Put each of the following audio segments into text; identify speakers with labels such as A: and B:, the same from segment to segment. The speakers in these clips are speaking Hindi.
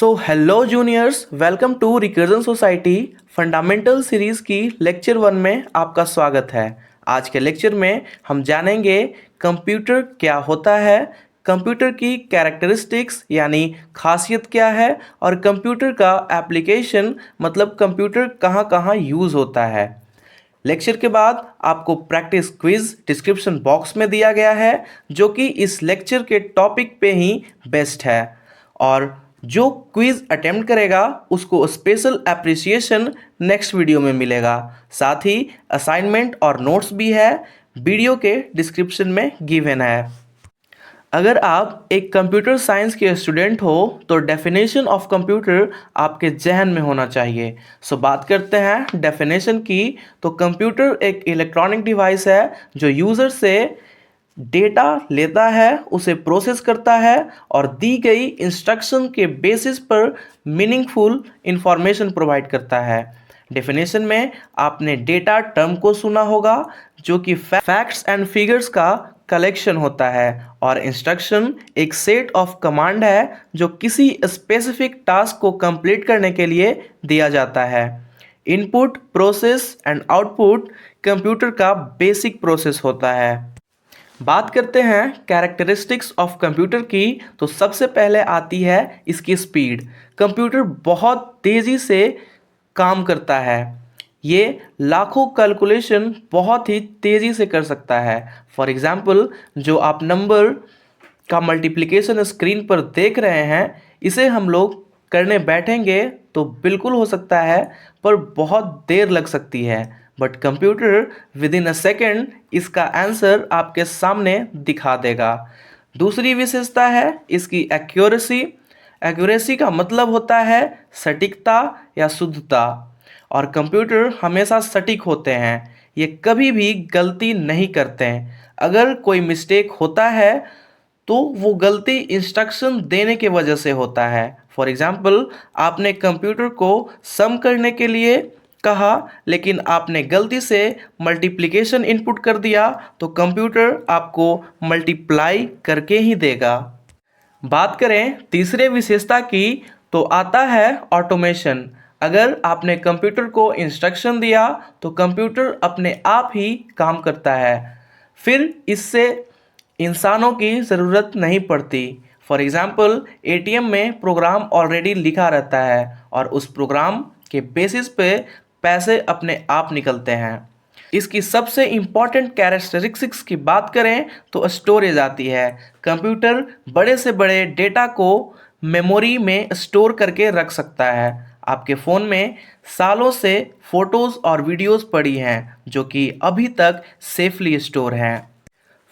A: Hello juniors, welcome to recursion society fundamental series की लेक्चर 1 में आपका स्वागत है। आज के लेक्चर में हम जानेंगे कंप्यूटर क्या होता है, कंप्यूटर की कैरेक्टरिस्टिक्स यानी खासियत क्या है और कंप्यूटर का एप्लीकेशन मतलब कंप्यूटर कहाँ कहाँ यूज़ होता है। लेक्चर के बाद आपको प्रैक्टिस क्विज डिस्क्रिप्शन बॉक्स में दिया गया है जो कि इस लेक्चर के टॉपिक पे ही बेस्ट है और जो क्विज अटेम्प्ट करेगा उसको स्पेशल एप्रिसिएशन नेक्स्ट वीडियो में मिलेगा। साथ ही असाइनमेंट और नोट्स भी है, वीडियो के डिस्क्रिप्शन में गिवन है। अगर आप एक कंप्यूटर साइंस के स्टूडेंट हो तो डेफिनेशन ऑफ कंप्यूटर आपके जहन में होना चाहिए। बात करते हैं डेफिनेशन की। तो कंप्यूटर एक इलेक्ट्रॉनिक डिवाइस है जो यूज़र से डेटा लेता है, उसे प्रोसेस करता है और दी गई इंस्ट्रक्शन के बेसिस पर मीनिंगफुल इंफॉर्मेशन प्रोवाइड करता है। डेफिनेशन में आपने डेटा टर्म को सुना होगा जो कि फैक्ट्स एंड फिगर्स का कलेक्शन होता है और इंस्ट्रक्शन एक सेट ऑफ कमांड है जो किसी स्पेसिफिक टास्क को कंप्लीट करने के लिए दिया जाता है। Input, process and output computer का बेसिक प्रोसेस होता है। बात करते हैं कैरेक्टरिस्टिक्स ऑफ कंप्यूटर की। तो सबसे पहले आती है इसकी स्पीड। कंप्यूटर बहुत तेज़ी से काम करता है, ये लाखों कैलकुलेशन बहुत ही तेज़ी से कर सकता है। फॉर एग्जांपल, जो आप नंबर का मल्टीप्लिकेशन स्क्रीन पर देख रहे हैं, इसे हम लोग करने बैठेंगे तो बिल्कुल हो सकता है पर बहुत देर लग सकती है, but computer with in a second इसका आंसर आपके सामने दिखा देगा। दूसरी विशेषता है इसकी एक्यूरेसी। एक्यूरेसी का मतलब होता है सटीकता या शुद्धता, और कंप्यूटर हमेशा सटीक होते हैं, ये कभी भी गलती नहीं करते हैं। अगर कोई मिस्टेक होता है तो वो गलती इंस्ट्रक्शन देने के वजह से होता है। फॉर एग्जाम्पल, आपने कंप्यूटर को सम करने के लिए कहा लेकिन आपने गलती से मल्टीप्लिकेशन इनपुट कर दिया तो कंप्यूटर आपको मल्टीप्लाई करके ही देगा। बात करें तीसरे विशेषता की तो आता है ऑटोमेशन। अगर आपने कंप्यूटर को इंस्ट्रक्शन दिया तो कंप्यूटर अपने आप ही काम करता है, फिर इससे इंसानों की ज़रूरत नहीं पड़ती। फॉर एग्ज़ाम्पल, एटीएम में प्रोग्राम ऑलरेडी लिखा रहता है और उस प्रोग्राम के बेसिस पे पैसे अपने आप निकलते हैं। इसकी सबसे इम्पॉर्टेंट कैरेक्टरिस्टिक्स की बात करें तो स्टोरेज आती है। कंप्यूटर बड़े से बड़े डेटा को मेमोरी में स्टोर करके रख सकता है। आपके फ़ोन में सालों से फ़ोटोज़ और वीडियोज़ पड़ी हैं जो कि अभी तक सेफली स्टोर हैं।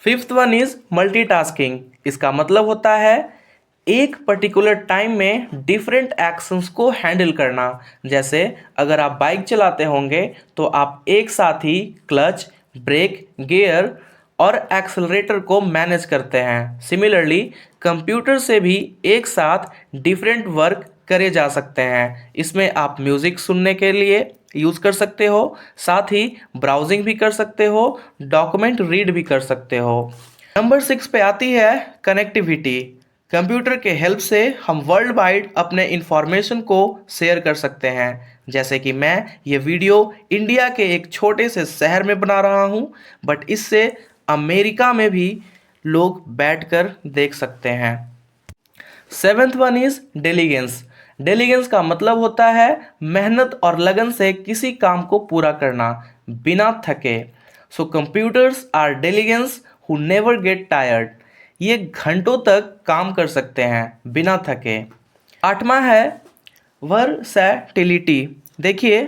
A: Fifth one is multitasking. इसका मतलब होता है एक पर्टिकुलर टाइम में डिफरेंट एक्शंस को हैंडल करना। जैसे अगर आप बाइक चलाते होंगे तो आप एक साथ ही क्लच, ब्रेक, गियर और एक्सेलरेटर को मैनेज करते हैं। सिमिलरली कंप्यूटर से भी एक साथ डिफरेंट वर्क करे जा सकते हैं। इसमें आप म्यूज़िक सुनने के लिए यूज़ कर सकते हो, साथ ही ब्राउजिंग भी कर सकते हो, डॉक्यूमेंट रीड भी कर सकते हो। नंबर 6 पे आती है कनेक्टिविटी। कंप्यूटर के हेल्प से हम वर्ल्ड वाइड अपने इंफॉर्मेशन को शेयर कर सकते हैं। जैसे कि मैं ये वीडियो इंडिया के एक छोटे से शहर में बना रहा हूँ, बट इससे अमेरिका में भी लोग बैठकर देख सकते हैं। Seventh one is diligence. Diligence का मतलब होता है मेहनत और लगन से किसी काम को पूरा करना बिना थके। Computers are diligence who never get tired. ये घंटों तक काम कर सकते हैं बिना थके। आठवां है वर्सैटिलिटी। देखिए,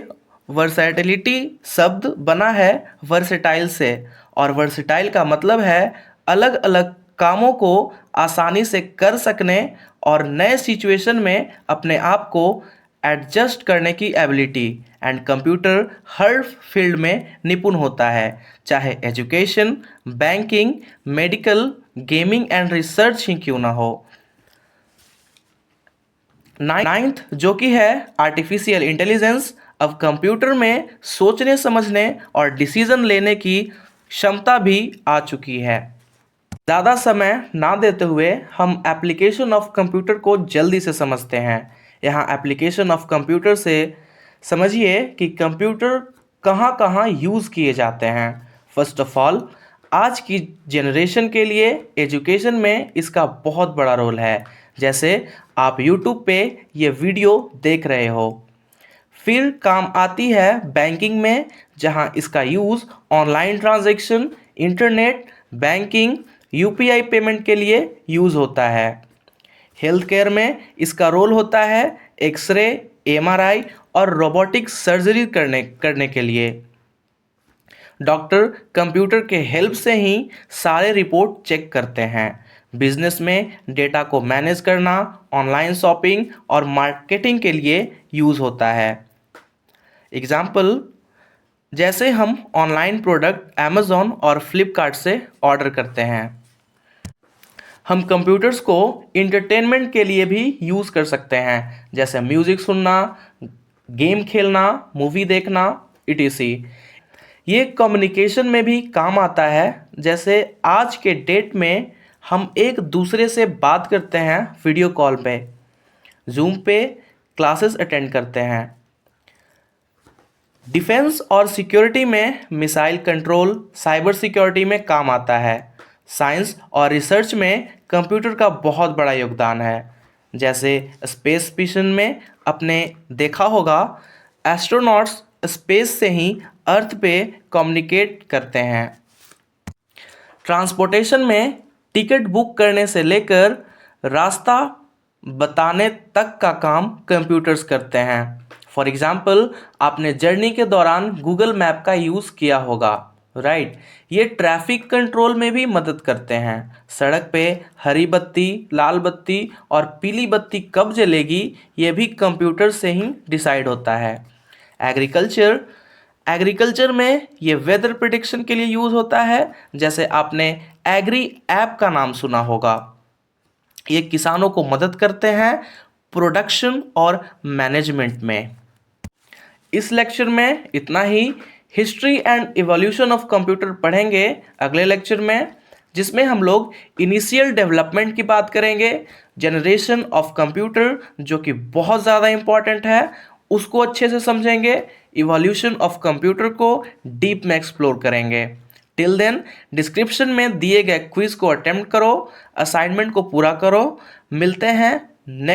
A: वर्सैटिलिटी शब्द बना है वर्सेटाइल से, और वर्सेटाइल का मतलब है अलग अलग कामों को आसानी से कर सकने और नए सिचुएशन में अपने आप को एडजस्ट करने की एबिलिटी। एंड कंप्यूटर हर फील्ड में निपुण होता है, चाहे education, banking, medical, gaming and research ही क्यों ना हो। नाइन्थ जो कि है आर्टिफिशियल इंटेलिजेंस। अब कंप्यूटर में सोचने समझने और डिसीजन लेने की क्षमता भी आ चुकी है। ज़्यादा समय ना देते हुए हम एप्लीकेशन ऑफ कंप्यूटर को जल्दी से समझते हैं। यहाँ एप्लीकेशन ऑफ कंप्यूटर से समझिए कि कंप्यूटर कहाँ कहाँ यूज़ किए जाते हैं। फर्स्ट ऑफ ऑल, आज की जनरेशन के लिए एजुकेशन में इसका बहुत बड़ा रोल है। जैसे आप यूट्यूब पे ये वीडियो देख रहे हो। फिर काम आती है बैंकिंग में, जहां इसका use online transaction, internet banking, UPI payment के लिए यूज़ होता है। हेल्थ केयर में इसका रोल होता है एक्सरे, एमआरआई और रोबोटिक सर्जरी करने के लिए। डॉक्टर कंप्यूटर के हेल्प से ही सारे रिपोर्ट चेक करते हैं। बिजनेस में डेटा को मैनेज करना, ऑनलाइन शॉपिंग और मार्केटिंग के लिए यूज़ होता है। एग्जाम्पल, जैसे हम ऑनलाइन प्रोडक्ट अमेज़ॉन और फ्लिपकार्ट से ऑर्डर करते हैं। हम कंप्यूटर्स को इंटरटेनमेंट के लिए भी यूज़ कर सकते हैं, जैसे म्यूज़िक सुनना, गेम खेलना, मूवी देखना, etc। ये कम्युनिकेशन में भी काम आता है। जैसे आज के डेट में हम एक दूसरे से बात करते हैं वीडियो कॉल पे, जूम पे क्लासेस अटेंड करते हैं। डिफेंस और सिक्योरिटी में मिसाइल कंट्रोल, साइबर सिक्योरिटी में काम आता है। साइंस और रिसर्च में कंप्यूटर का बहुत बड़ा योगदान है। जैसे स्पेस मिशन में आपने देखा होगा, एस्ट्रोनॉट्स स्पेस से ही अर्थ पे कम्युनिकेट करते हैं। ट्रांसपोर्टेशन में टिकट बुक करने से लेकर रास्ता बताने तक का काम कंप्यूटर्स करते हैं। फॉर एग्ज़ाम्पल, आपने जर्नी के दौरान गूगल मैप का यूज़ किया होगा, राइट। ये ट्रैफिक कंट्रोल में भी मदद करते हैं। सड़क पे हरी बत्ती, लाल बत्ती और पीली बत्ती कब जलेगी, ये भी कंप्यूटर से ही डिसाइड होता है। एग्रीकल्चर में ये वेदर प्रिडिक्शन के लिए यूज़ होता है। जैसे आपने एग्री ऐप का नाम सुना होगा। ये किसानों को मदद करते हैं प्रोडक्शन और मैनेजमेंट में। इस लेक्चर में इतना ही। History and evolution of computer पढ़ेंगे अगले लेक्चर में, जिसमें हम लोग इनिशियल डेवलपमेंट की बात करेंगे। जनरेशन ऑफ कंप्यूटर, जो कि बहुत ज़्यादा इम्पॉर्टेंट है, उसको अच्छे से समझेंगे। इवोल्यूशन ऑफ कंप्यूटर को डीप में एक्सप्लोर करेंगे। टिल देन, डिस्क्रिप्शन में दिए गए क्विज को अटेम्प्ट करो, असाइनमेंट को पूरा करो। मिलते हैं नेक्स्ट